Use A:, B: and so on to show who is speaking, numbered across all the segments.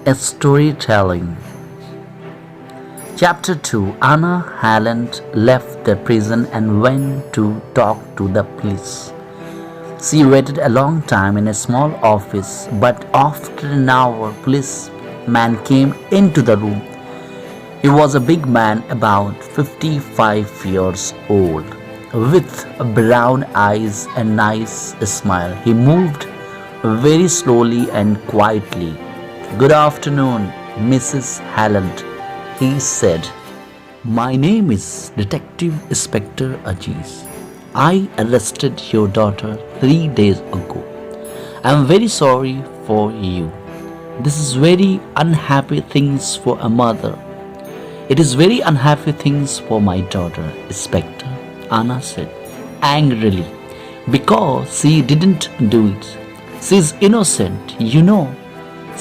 A: A storytelling. Chapter 2. Anna Halland left the prison and went to talk to the police. She waited a long time in a small office, but after an hour, policeman came into the room. He was a big man about 55 years old, with brown eyes and nice smile. He moved very slowly and quietly. "Good afternoon, Mrs. Halland," he said. "My name is Detective Inspector Aziz. I arrested your daughter 3 days ago. I am very sorry for you. This is very unhappy things for a mother. It is very unhappy things for my daughter, Inspector," Anna said angrily, "because she didn't do it. She's innocent, you know.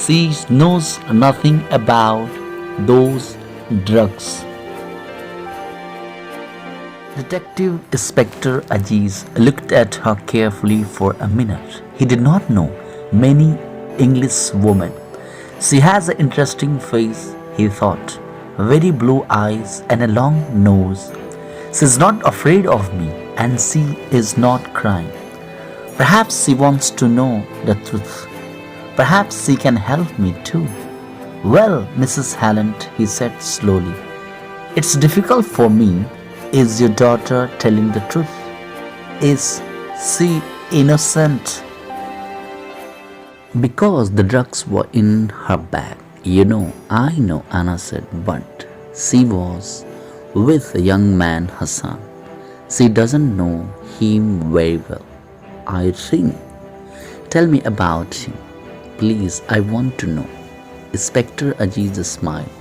A: She knows nothing about those drugs." Detective Inspector Aziz looked at her carefully for a minute. He did not know many English women. "She has an interesting face," he thought. "Very blue eyes and a long nose. She's not afraid of me, and she is not crying. Perhaps she wants to know the truth. Perhaps she can help me too." "Well, Mrs. Halland," he said slowly, "it's difficult for me. Is your daughter telling the truth? Is she innocent?" "Because the drugs were in her bag. You know," "I know," Anna said, "but she was with a young man, Hassan. She doesn't know him very well, I think. Tell me about him. Please, I want to know." Inspector Aziz smiled.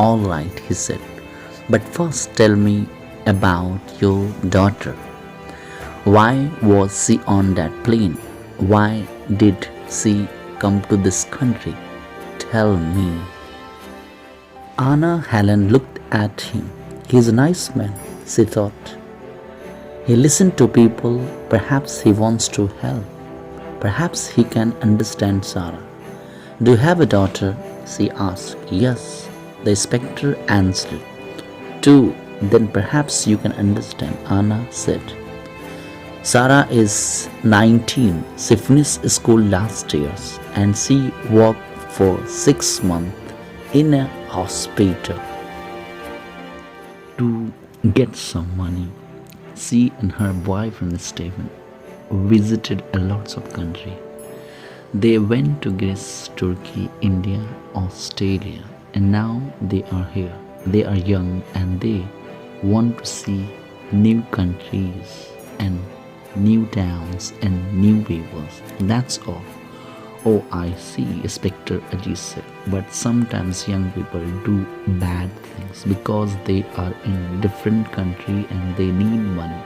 A: "All right," he said, "but first tell me about your daughter. Why was she on that plane? Why did she come to this country? Tell me." Anna Halland looked at him. "He's a nice man," she thought. "He listens to people. Perhaps he wants to help. Perhaps he can understand Sarah." "Do you have a daughter?" she asked. "Yes," the inspector answered. "Two. Then perhaps you can understand," Anna said. "Sarah is 19. She finished school last year and she worked for 6 months in a hospital to get some money. She and her boyfriend Stephen visited a lots of country. They went to Greece, Turkey, India, Australia, and now they are here. They are young and they want to see new countries and new towns and new people. That's all." "Oh, I see," Inspector Aziz said. "But sometimes young people do bad things because they are in different country and they need money."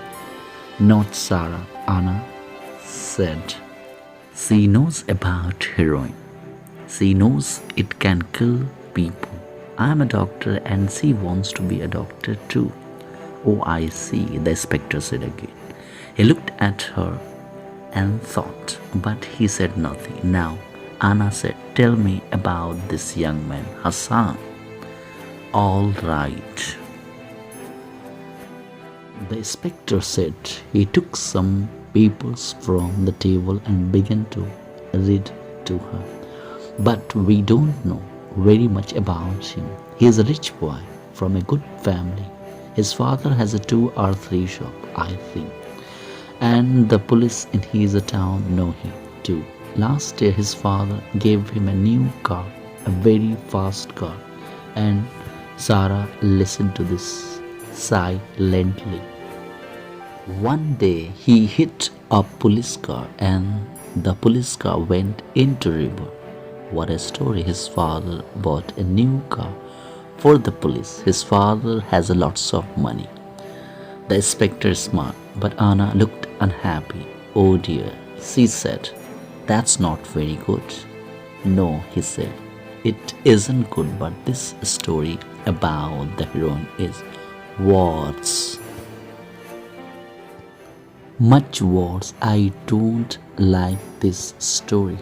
A: "Not Sarah," Anna said. "She knows about heroin. She knows it can kill people. I'm a doctor and she wants to be a doctor too." "Oh, I see," the inspector said again. He looked at her and thought, but he said nothing. "Now," Anna said, "tell me about this young man, Hassan." "All right," the inspector said. He took some papers from the table and began to read to her. "But we don't know very much about him. He is a rich boy from a good family. His father has a 2 or 3 shop, I think. And the police in his town know him too. Last year his father gave him a new car, a very fast car." And Sarah listened to this silently. "One day he hit a police car and the police car went into river." "What a story." "His father bought a new car for the police. His father has lots of money." The inspector smiled, but Anna looked unhappy. "Oh dear," she said. "That's not very good." "No," he said. "It isn't good, but this story about the heroine is words. Much worse. I don't like this story."